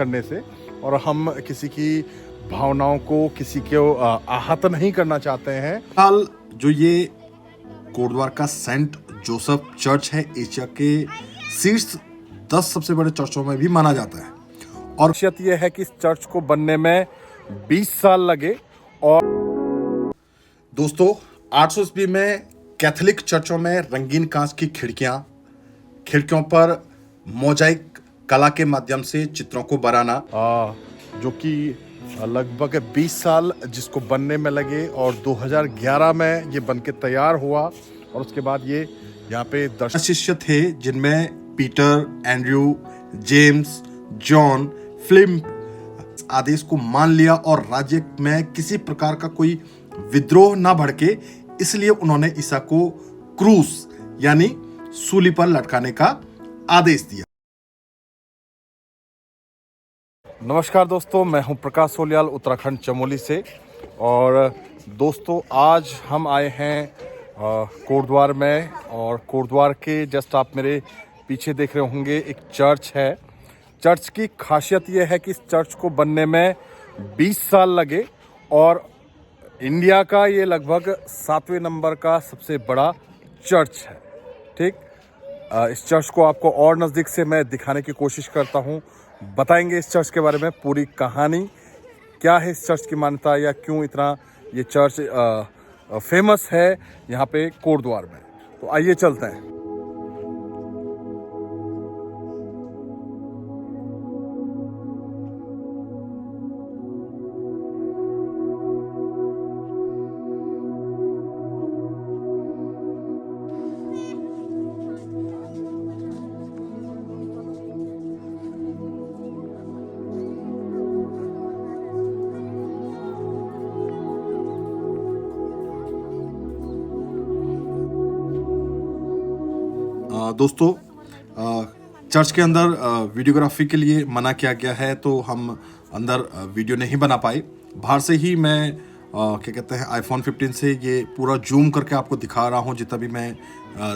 करने से, और हम किसी की भावनाओं को, किसी को आहत नहीं करना चाहते हैं। हाल जो ये कोटद्वार का सेंट जोसेफ चर्च है, एशिया के शीर्ष 10 सबसे बड़े चर्चों में भी माना जाता है। और खासियत यह है कि इस चर्च को बनने में 20 साल लगे। और दोस्तों, 800 ईस्वी में कैथोलिक चर्चों में रंगीन कांच की खिड़कियों पर मोजाइक कला के माध्यम से चित्रों को बनाना, जो कि लगभग 20 साल जिसको बनने में लगे, और 2011 में ये बन के तैयार हुआ। और उसके बाद ये यहाँ पे शिष्य थे, जिनमें Peter, Andrew, James, John, Philip आदेश को मान लिया और राज्य में किसी प्रकार का कोई विद्रोह ना भड़के, इसलिए उन्होंने ईसा को क्रूस यानी सूली पर लटकाने का आदेश दिया। नमस्कार दोस्तों, मैं हूं प्रकाश सोलियाल, उत्तराखंड चमोली से। और दोस्तों, आज हम आए हैं कोटद्वार में, और कोटद्वार के जस्ट आप मेरे पीछे देख रहे होंगे एक चर्च है। चर्च की खासियत यह है कि इस चर्च को बनने में 20 साल लगे, और इंडिया का ये लगभग 7वें नंबर का सबसे बड़ा चर्च है। ठीक, इस चर्च को आपको और नज़दीक से मैं दिखाने की कोशिश करता हूँ। बताएंगे इस चर्च के बारे में पूरी कहानी, क्या है इस चर्च की मान्यता, या क्यों इतना ये चर्च फेमस है यहाँ पे कोटद्वार में। तो आइए चलते हैं। दोस्तों, चर्च के अंदर वीडियोग्राफी के लिए मना किया गया है, तो हम अंदर वीडियो नहीं बना पाए। बाहर से ही मैं क्या कहते हैं, आईफोन 15 से ये पूरा जूम करके आपको दिखा रहा हूँ, जितना भी मैं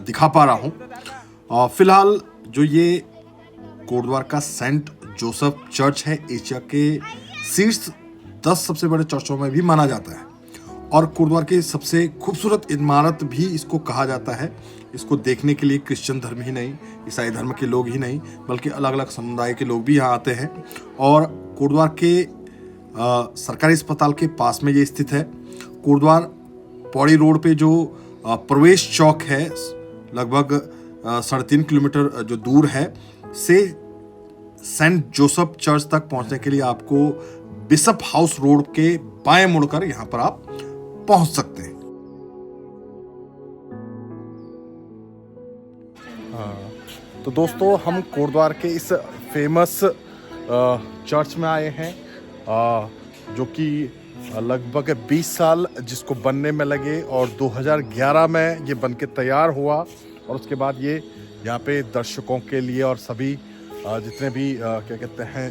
दिखा पा रहा हूँ। फिलहाल जो ये कोटद्वार का सेंट जोसेफ चर्च है, एशिया के शीर्ष 10 सबसे बड़े चर्चों में भी माना जाता है, और कोटद्वार की सबसे खूबसूरत इमारत भी इसको कहा जाता है। इसको देखने के लिए क्रिश्चियन धर्म ही नहीं, ईसाई धर्म के लोग ही नहीं, बल्कि अलग अलग समुदाय के लोग भी यहाँ आते हैं। और कोटद्वार के सरकारी अस्पताल के पास में ये स्थित है। कोटद्वार पौड़ी रोड पे जो प्रवेश चौक है, लगभग 3.5 किलोमीटर जो दूर है, से सेंट जोसेफ चर्च तक पहुंचने के लिए आपको बिशप हाउस रोड के बाएं मुड़कर यहाँ पर आप पहुंच सकते हैं। तो दोस्तों, हम कोटद्वार के इस फेमस चर्च में आए हैं, जो कि लगभग 20 साल जिसको बनने में लगे, और 2011 में ये बन के तैयार हुआ। और उसके बाद ये यहाँ पे दर्शकों के लिए, और सभी जितने भी क्या कहते हैं,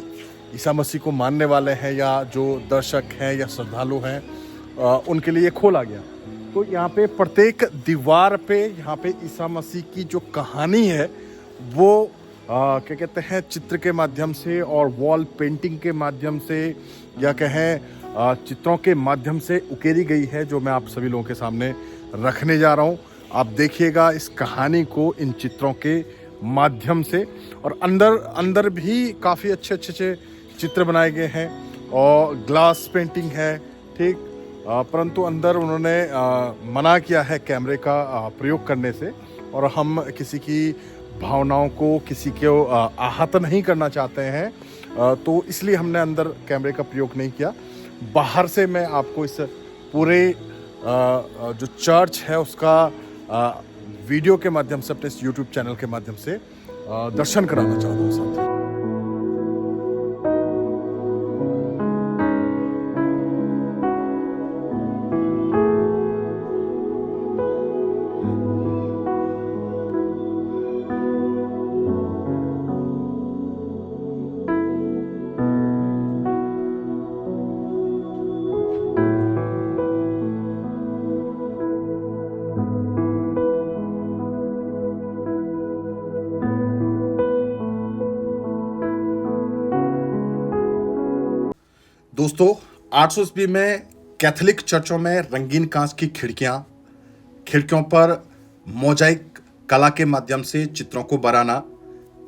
ईसा मसीह को मानने वाले हैं, या जो दर्शक हैं या श्रद्धालु हैं, उनके लिए खोला गया। तो यहाँ पे प्रत्येक दीवार पे यहाँ पे ईसा मसीह की जो कहानी है वो क्या कहते हैं, चित्र के माध्यम से और वॉल पेंटिंग के माध्यम से, या कहें चित्रों के माध्यम से उकेरी गई है, जो मैं आप सभी लोगों के सामने रखने जा रहा हूँ। आप देखिएगा इस कहानी को इन चित्रों के माध्यम से। और अंदर भी काफ़ी अच्छे चित्र बनाए गए हैं, और ग्लास पेंटिंग है। ठीक, परंतु अंदर उन्होंने मना किया है कैमरे का प्रयोग करने से, और हम किसी की भावनाओं को, किसी को आहत नहीं करना चाहते हैं, तो इसलिए हमने अंदर कैमरे का प्रयोग नहीं किया। बाहर से मैं आपको इस पूरे जो चर्च है उसका वीडियो के माध्यम से, अपने इस यूट्यूब चैनल के माध्यम से दर्शन कराना चाहता हूँ साथियों। दोस्तों 800 ईस्वी में कैथोलिक चर्चों में रंगीन कांच की खिड़कियों पर मोजाइक कला के माध्यम से चित्रों को बनाना,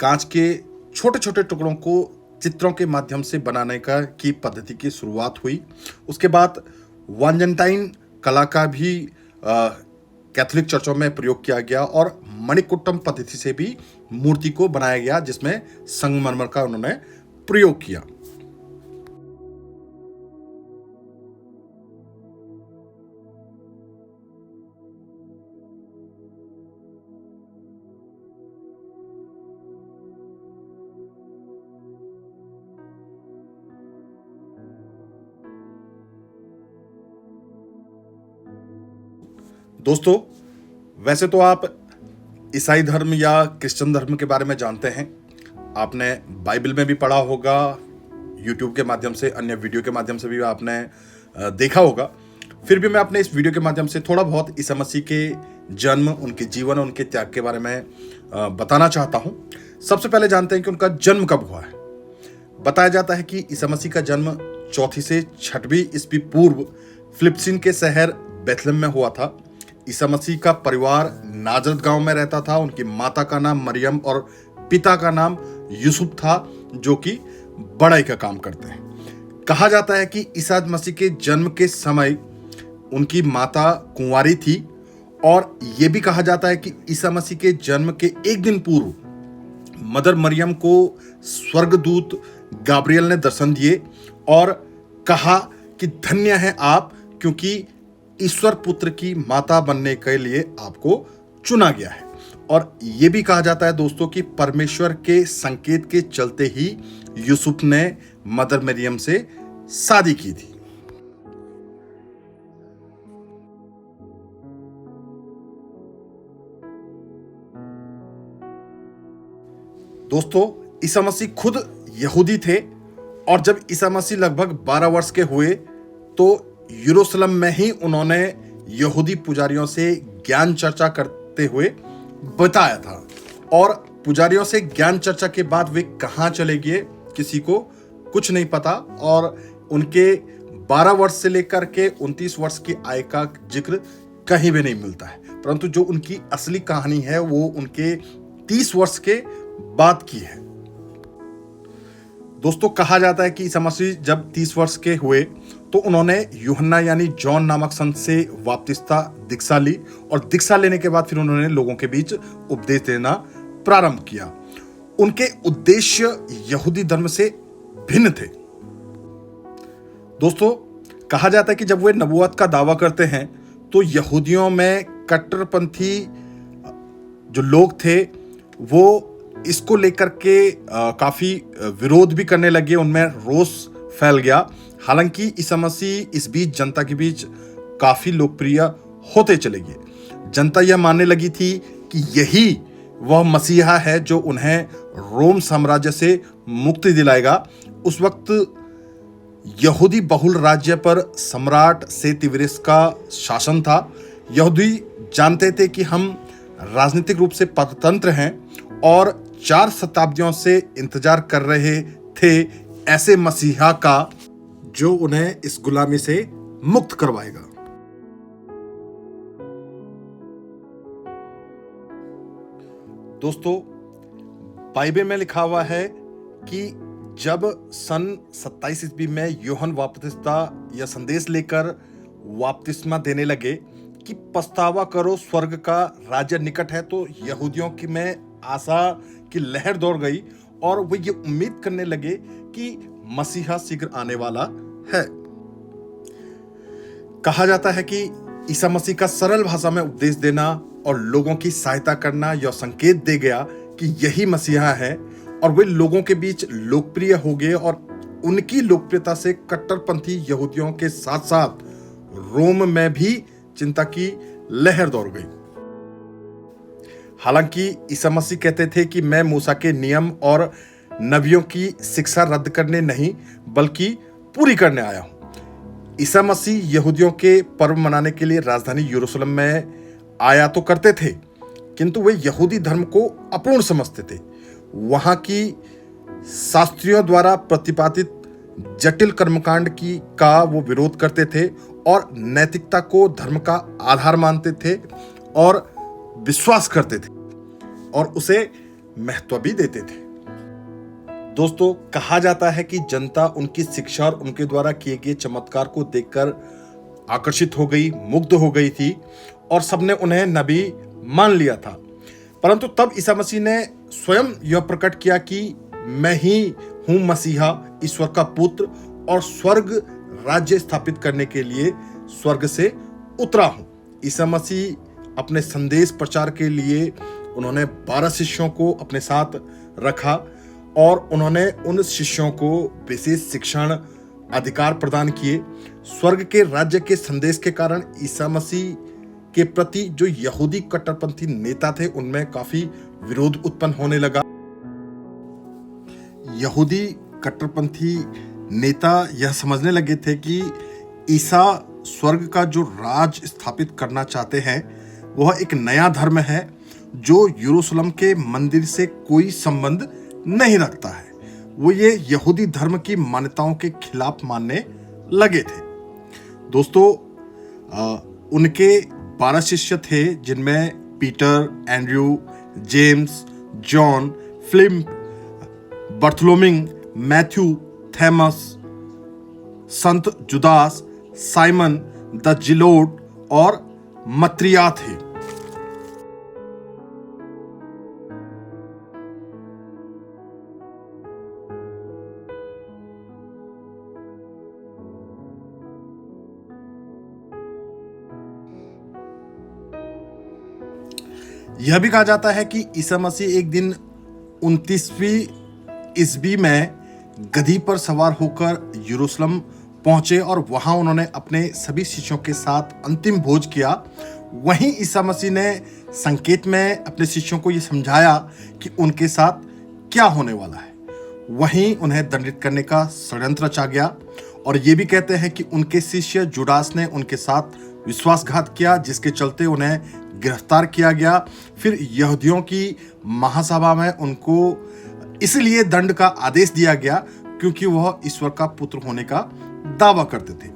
कांच के छोटे छोटे टुकड़ों को चित्रों के माध्यम से बनाने की पद्धति की शुरुआत हुई। उसके बाद वांजंटाइन कला का भी कैथोलिक चर्चों में प्रयोग किया गया और मणिकुट्टम पद्धति से भी मूर्ति को बनाया गया, जिसमें संगमरमर का उन्होंने प्रयोग किया। दोस्तों वैसे तो आप ईसाई धर्म या क्रिश्चियन धर्म के बारे में जानते हैं, आपने बाइबल में भी पढ़ा होगा, यूट्यूब के माध्यम से, अन्य वीडियो के माध्यम से भी आपने देखा होगा। फिर भी मैं अपने इस वीडियो के माध्यम से थोड़ा बहुत ईसा मसीह के जन्म, उनके जीवन, उनके त्याग के बारे में बताना चाहता हूं। सबसे पहले जानते हैं कि उनका जन्म कब हुआ है। बताया जाता है कि ईसा मसीह का जन्म 4वीं से 6वीं ईस्वी पूर्व फिलिप्पीन के शहर बेथलेहम में हुआ था। ईसा मसीह का परिवार नाजरत गांव में रहता था। उनकी माता का नाम मरियम और पिता का नाम यूसुफ था, जो कि बढ़ई का काम करते हैं। कहा जाता है कि ईसा मसीह के जन्म के समय उनकी माता कुंवारी थी और यह भी कहा जाता है कि ईसा मसीह के जन्म के एक दिन पूर्व मदर मरियम को स्वर्गदूत गाब्रियल ने दर्शन दिए और कहा कि धन्य है आप, क्योंकि ईश्वर पुत्र की माता बनने के लिए आपको चुना गया है। और यह भी कहा जाता है दोस्तों कि परमेश्वर के संकेत के चलते ही यूसुफ ने मदर मरियम से शादी की थी। दोस्तों ईसा मसीह खुद यहूदी थे और जब ईसा मसीह लगभग 12 वर्ष के हुए तो यरूशलेम में ही उन्होंने यहूदी पुजारियों से ज्ञान चर्चा करते हुए बताया था। और पुजारियों से ज्ञान चर्चा के बाद वे कहां चले गए किसी को कुछ नहीं पता, और उनके 12 वर्ष से लेकर के 29 वर्ष की आयु का जिक्र कहीं भी नहीं मिलता है। परंतु जो उनकी असली कहानी है वो उनके 30 वर्ष के बाद की है। दोस्तों कहा जाता है कि ईसा मसीह जब 30 वर्ष के हुए तो उन्होंने यूहन्ना यानी जॉन नामक संत से बपतिस्मा दीक्षा ली और दीक्षा लेने के बाद फिर उन्होंने लोगों के बीच उपदेश देना प्रारंभ किया। उनके उद्देश्य यहूदी धर्म से भिन्न थे। दोस्तों कहा जाता है कि जब वे नबूवत का दावा करते हैं तो यहूदियों में कट्टरपंथी जो लोग थे वो इसको लेकर के काफी विरोध भी करने लगे, उनमें रोष फैल गया। हालांकि ईसा मसीह इस बीच जनता के बीच काफी लोकप्रिय होते चले गए। जनता यह मानने लगी थी कि यही वह मसीहा है जो उन्हें रोम साम्राज्य से मुक्ति दिलाएगा। उस वक्त यहूदी बहुल राज्य पर सम्राट सेतिविरस का शासन था। यहूदी जानते थे कि हम राजनीतिक रूप से परतंत्र हैं और 4 शताब्दियों से इंतजार कर रहे थे ऐसे मसीहा का जो उन्हें इस गुलामी से मुक्त करवाएगा। दोस्तों बाइबल में लिखा हुआ है कि जब सन 27 ईस्वी में यूहन्ना बपतिस्मा यह संदेश लेकर बपतिस्मा देने लगे कि पछतावा करो, स्वर्ग का राज्य निकट है, तो यहूदियों की में आशा की लहर दौड़ गई और वो ये उम्मीद करने लगे कि मसीहा शीघ्र आने वाला है। कहा जाता है कि ईसा मसीह का सरल भाषा में उपदेश देना और लोगों की सहायता करना यह संकेत दे गया कि यही मसीहा है, और वे लोगों के बीच लोकप्रिय हो गए और उनकी लोकप्रियता से कट्टरपंथी यहूदियों के साथ साथ रोम में भी चिंता की लहर दौड़ गई। हालांकि ईसा मसीह कहते थे कि मैं मूसा के नियम और नबियों की शिक्षा रद्द करने नहीं बल्कि पूरी करने आया हूं। ईसा मसीह यहूदियों के पर्व मनाने के लिए राजधानी यरूशलेम में आया तो करते थे, किंतु वे यहूदी धर्म को अपूर्ण समझते थे। वहां की शास्त्रियों द्वारा प्रतिपादित जटिल कर्मकांड का वो विरोध करते थे और नैतिकता को धर्म का आधार मानते थे और विश्वास करते थे और उसे महत्व भी देते थे। दोस्तों, कहा जाता है कि जनता उनकी शिक्षा और उनके द्वारा किए गए चमत्कार को देखकर आकर्षित हो गई, मुग्ध हो गई थी और सबने उन्हें नबी मान लिया था। परंतु तब ईसा मसीह ने स्वयं यह प्रकट किया कि मैं ही हूं मसीहा, ईश्वर का पुत्र, और स्वर्ग राज्य स्थापित करने के लिए स्वर्ग से उतरा हूं। ईसा मसीह अपने संदेश प्रचार के लिए उन्होंने 12 शिष्यों को अपने साथ रखा और उन्होंने उन शिष्यों को विशेष शिक्षण अधिकार प्रदान किए। स्वर्ग के राज्य के संदेश के कारण ईसा मसीह के प्रति जो यहूदी कट्टरपंथी नेता थे उनमें काफी विरोध उत्पन्न होने लगा। यहूदी कट्टरपंथी नेता यह समझने लगे थे कि ईसा स्वर्ग का जो राज स्थापित करना चाहते हैं वह एक नया धर्म है जो यरूशलेम के मंदिर से कोई संबंध नहीं रखता है। वो ये यहूदी धर्म की मान्यताओं के खिलाफ मानने लगे थे। दोस्तों, उनके 12 शिष्य थे जिनमें Peter, Andrew, James, John, Philip, Bartholomew, Matthew, Thomas, संत जुदास, साइमन द जिलोट और मत्रिया थे। यह भी कहा जाता है कि ईसा मसीह एक दिन 29वीं ईस्वी में गधी पर सवार होकर यरूशलेम पहुंचे और वहां उन्होंने अपने सभी शिष्यों के साथ अंतिम भोज किया। वहीं ईसा मसीह ने संकेत में अपने शिष्यों को यह समझाया कि उनके साथ क्या होने वाला है। वहीं उन्हें दंडित करने का षड्यंत्र रचा गया और ये भी कहते हैं कि उनके शिष्य जुडास ने उनके साथ विश्वासघात किया, जिसके चलते उन्हें गिरफ्तार किया गया। फिर यहूदियों की महासभा में उनको इसलिए दंड का आदेश दिया गया क्योंकि वह ईश्वर का पुत्र होने का दावा करते थे।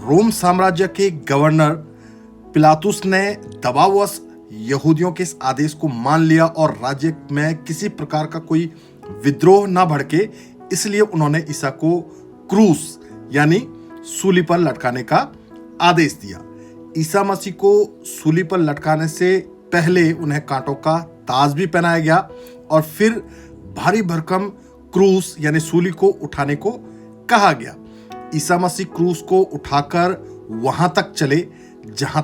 रोम साम्राज्य के गवर्नर पिलातुस ने दबाववश यहूदियों के इस आदेश को मान लिया और राज्य में किसी प्रकार का कोई विद्रोह न भड़के, इसलिए उन्होंने ईसा को क्रूस यानी सूली पर लटकाने का आदेश दिया। ईसा मसीह को सूली पर लटकाने से पहले उन्हें कांटों का ताज भी पहनाया गया और फिर भारी भरकम क्रूस यानी सूली को उठाने को कहा गया। ईसा मसीह क्रूस को उठाकर वहां तक चले जहां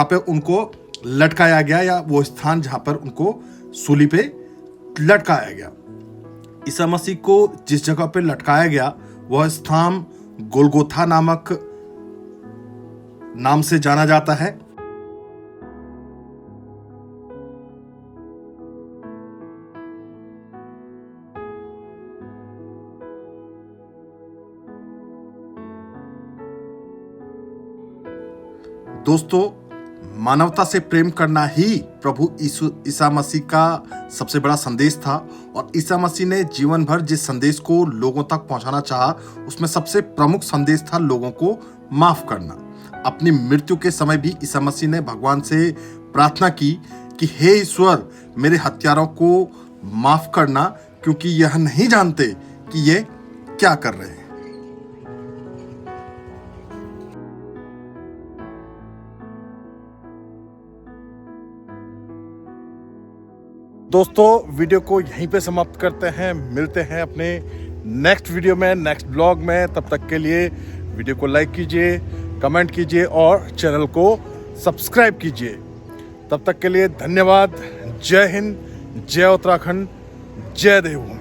पे उनको लटकाया गया, या वो स्थान जहां पर उनको सूली पे लटकाया गया। ईसा मसीह को जिस जगह पे लटकाया गया वह स्थान गोलगोथा नाम से जाना जाता है। दोस्तों, मानवता से प्रेम करना ही प्रभु ईसा मसीह का सबसे बड़ा संदेश था और ईसा मसीह ने जीवन भर जिस संदेश को लोगों तक पहुंचाना चाहा उसमें सबसे प्रमुख संदेश था लोगों को माफ करना। अपनी मृत्यु के समय भी ईसा मसीह ने भगवान से प्रार्थना की कि हे ईश्वर, मेरे हत्यारों को माफ करना क्योंकि यह नहीं जानते कि ये क्या कर रहे हैं। दोस्तों, वीडियो को यहीं पे समाप्त करते हैं। मिलते हैं अपने नेक्स्ट वीडियो में, नेक्स्ट ब्लॉग में। तब तक के लिए वीडियो को लाइक कीजिए, कमेंट कीजिए और चैनल को सब्सक्राइब कीजिए। तब तक के लिए धन्यवाद। जय हिंद, जय उत्तराखंड, जय देवभूमि।